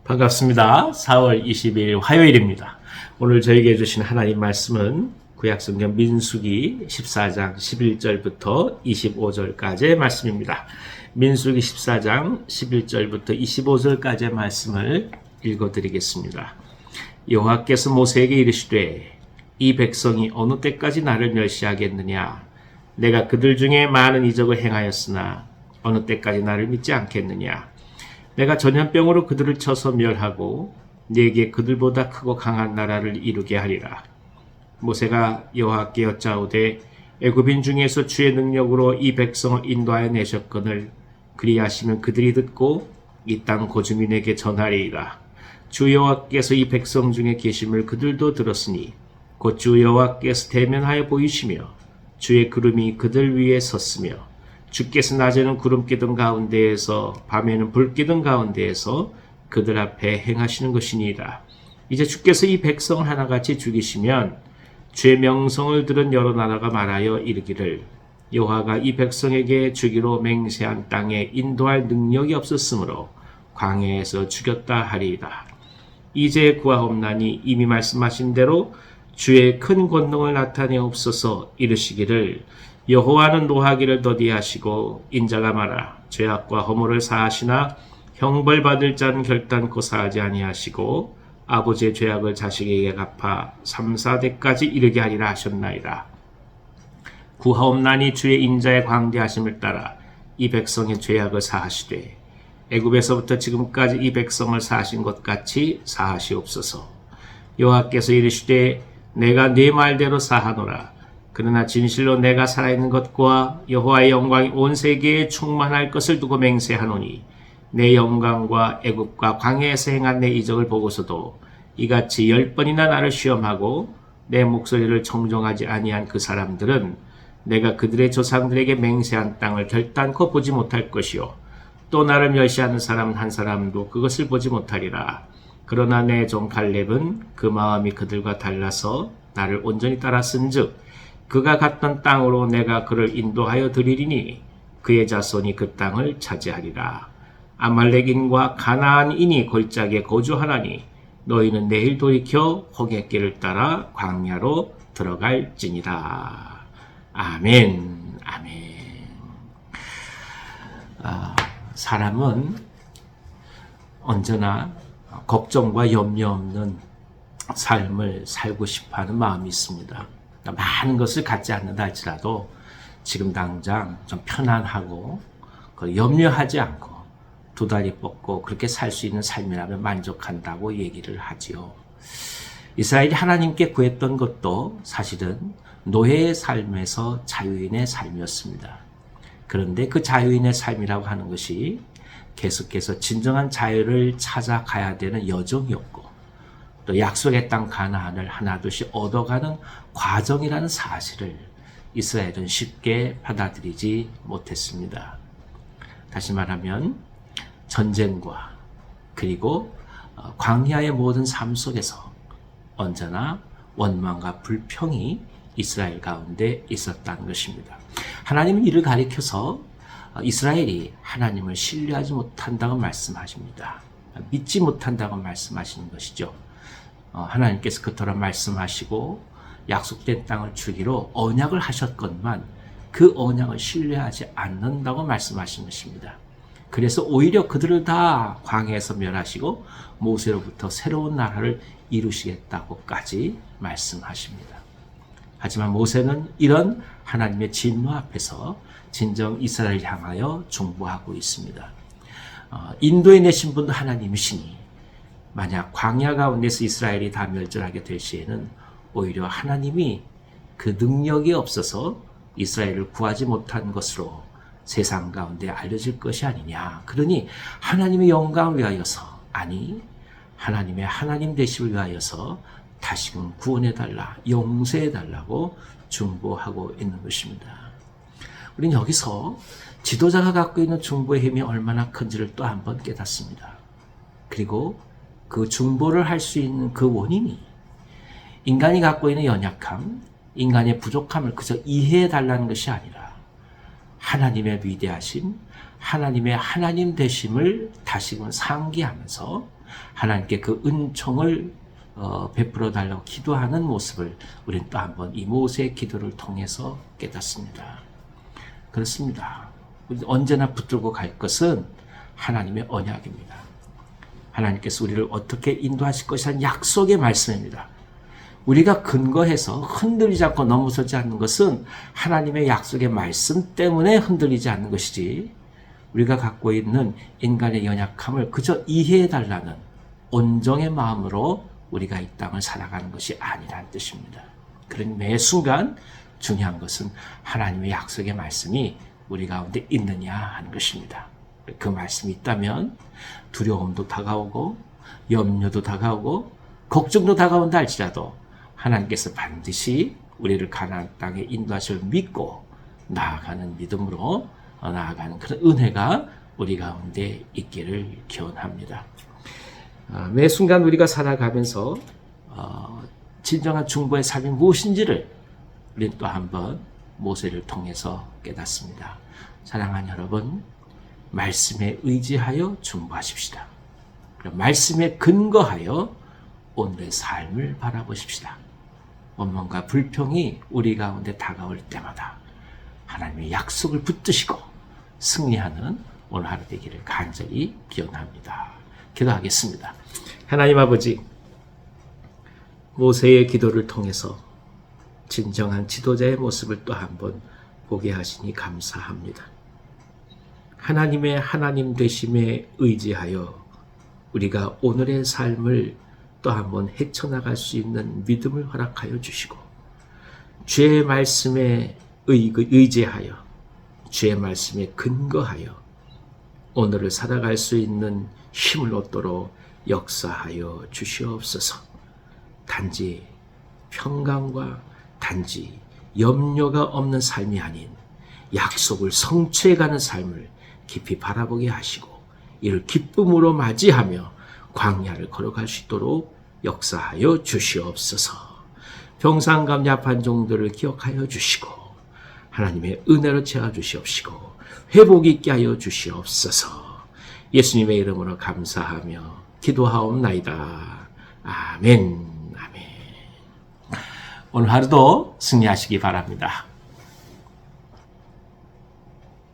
반갑습니다. 4월 20일 화요일입니다. 오늘 저에게 주신 하나님 말씀은 구약성경 민수기 14장 11절부터 25절까지의 말씀입니다. 민수기 14장 11절부터 25절까지의 말씀을 읽어드리겠습니다. 여호와께서 모세에게 이르시되 이 백성이 어느 때까지 나를 멸시하겠느냐? 내가 그들 중에 많은 이적을 행하였으나 어느 때까지 나를 믿지 않겠느냐? 내가 전염병으로 그들을 쳐서 멸하고 네게 그들보다 크고 강한 나라를 이루게 하리라. 모세가 여호와께 여짜오되 애굽인 중에서 주의 능력으로 이 백성을 인도하여 내셨거늘 그리하시면 그들이 듣고 이 땅 고주민에게 전하리이다. 주 여호와께서 이 백성 중에 계심을 그들도 들었으니 곧 주 여호와께서 대면하여 보이시며 주의 구름이 그들 위에 섰으며 주께서 낮에는 구름 기둥 가운데에서 밤에는 불 기둥 가운데에서 그들 앞에 행하시는 것이니이다. 이제 주께서 이 백성을 하나같이 죽이시면 주의 명성을 들은 여러 나라가 말하여 이르기를 여호와가 이 백성에게 주기로 맹세한 땅에 인도할 능력이 없었으므로 광야에서 죽였다 하리이다. 이제 구하옵나니 이미 말씀하신 대로 주의 큰 권능을 나타내옵소서. 이르시기를 여호와는 노하기를 더디하시고 인자가 많아 죄악과 허물을 사하시나 형벌받을 자는 결단코 사하지 아니하시고 아버지의 죄악을 자식에게 갚아 3, 4대까지 이르게 하리라 하셨나이다. 구하옵나니 주의 인자의 광대하심을 따라 이 백성의 죄악을 사하시되 애굽에서부터 지금까지 이 백성을 사하신 것 같이 사하시옵소서. 여호와께서 이르시되 내가 네 말대로 사하노라. 그러나 진실로 내가 살아있는 것과 여호와의 영광이 온 세계에 충만할 것을 두고 맹세하노니 내 영광과 애굽과 광야에서 행한 내 이적을 보고서도 이같이 10번이나 나를 시험하고 내 목소리를 청종하지 아니한 그 사람들은 내가 그들의 조상들에게 맹세한 땅을 결단코 보지 못할 것이요 또 나를 멸시하는 사람 한 사람도 그것을 보지 못하리라. 그러나 내 종 갈렙은 그 마음이 그들과 달라서 나를 온전히 따랐은즉 그가 갔던 땅으로 내가 그를 인도하여 드리리니 그의 자손이 그 땅을 차지하리라. 아말렉인과 가나안인이 골짜기에 거주하나니 너희는 내일 돌이켜 호굣길을 따라 광야로 들어갈지니라. 아멘. 아멘. 사람은 언제나 걱정과 염려 없는 삶을 살고 싶어하는 마음이 있습니다. 많은 것을 갖지 않는다 할지라도 지금 당장 좀 편안하고 염려하지 않고 두 다리 뻗고 그렇게 살 수 있는 삶이라면 만족한다고 얘기를 하지요. 이스라엘이 하나님께 구했던 것도 사실은 노예의 삶에서 자유인의 삶이었습니다. 그런데 그 자유인의 삶이라고 하는 것이 계속해서 진정한 자유를 찾아가야 되는 여정이었고 또 약속의 땅 가나안을 하나둘씩 얻어가는 과정이라는 사실을 이스라엘은 쉽게 받아들이지 못했습니다. 다시 말하면 전쟁과 그리고 광야의 모든 삶 속에서 언제나 원망과 불평이 이스라엘 가운데 있었다는 것입니다. 하나님은 이를 가리켜서 이스라엘이 하나님을 신뢰하지 못한다고 말씀하십니다. 믿지 못한다고 말씀하시는 것이죠. 하나님께서 그토록 말씀하시고 약속된 땅을 주기로 언약을 하셨건만 그 언약을 신뢰하지 않는다고 말씀하신 것입니다. 그래서 오히려 그들을 다 광야에서 멸하시고 모세로부터 새로운 나라를 이루시겠다고까지 말씀하십니다. 하지만 모세는 이런 하나님의 진노 앞에서 진정 이스라엘을 향하여 중보하고 있습니다. 인도에 내신 분도 하나님이시니 만약 광야 가운데서 이스라엘이 다 멸절하게 될 시에는 오히려 하나님이 그 능력이 없어서 이스라엘을 구하지 못한 것으로 세상 가운데 알려질 것이 아니냐. 그러니 하나님의 영광을 위하여서 아니 하나님의 하나님 되심을 위하여서 다시금 구원해달라, 용서해달라고 중보하고 있는 것입니다. 우리는 여기서 지도자가 갖고 있는 중보의 힘이 얼마나 큰지를 또 한 번 깨닫습니다. 그리고 그 중보를 할 수 있는 그 원인이 인간이 갖고 있는 연약함, 인간의 부족함을 그저 이해해달라는 것이 아니라 하나님의 위대하심, 하나님의 하나님 되심을 다시금 상기하면서 하나님께 그 은총을 베풀어 달라고 기도하는 모습을 우리는 또 한번 이 모세의 기도를 통해서 깨닫습니다. 그렇습니다. 언제나 붙들고 갈 것은 하나님의 언약입니다. 하나님께서 우리를 어떻게 인도하실 것이라는 약속의 말씀입니다. 우리가 근거해서 흔들리지 않고 넘어서지 않는 것은 하나님의 약속의 말씀 때문에 흔들리지 않는 것이지, 우리가 갖고 있는 인간의 연약함을 그저 이해해달라는 온정의 마음으로 우리가 이 땅을 살아가는 것이 아니라는 뜻입니다. 그러니 매 순간 중요한 것은 하나님의 약속의 말씀이 우리 가운데 있느냐 하는 것입니다. 그 말씀이 있다면 두려움도 다가오고 염려도 다가오고 걱정도 다가온다 할지라도 하나님께서 반드시 우리를 가나안 땅에 인도하실 믿고 나아가는 믿음으로 나아가는 그런 은혜가 우리 가운데 있기를 기원합니다. 매 순간 우리가 살아가면서 진정한 중보의 삶이 무엇인지를 우리는 또 한번 모세를 통해서 깨닫습니다. 사랑하는 여러분, 말씀에 의지하여 중보하십시다. 말씀에 근거하여 오늘의 삶을 바라보십시다. 원망과 불평이 우리 가운데 다가올 때마다 하나님의 약속을 붙드시고 승리하는 오늘 하루 되기를 간절히 기원합니다. 기도하겠습니다. 하나님 아버지, 모세의 기도를 통해서 진정한 지도자의 모습을 또 한번 보게 하시니 감사합니다. 하나님의 하나님 되심에 의지하여 우리가 오늘의 삶을 또 한번 헤쳐나갈 수 있는 믿음을 허락하여 주시고, 주의 말씀에 의지하여 주의 말씀에 근거하여 오늘을 살아갈 수 있는 힘을 얻도록 역사하여 주시옵소서. 단지 평강과 단지 염려가 없는 삶이 아닌 약속을 성취해가는 삶을 깊이 바라보게 하시고 이를 기쁨으로 맞이하며 광야를 걸어갈 수 있도록 역사하여 주시옵소서. 병상감 야판 종들을 기억하여 주시고 하나님의 은혜로 채워주시옵시고 회복 있게 하여 주시옵소서. 예수님의 이름으로 감사하며 기도하옵나이다. 아멘. 아멘. 오늘 하루도 승리하시기 바랍니다.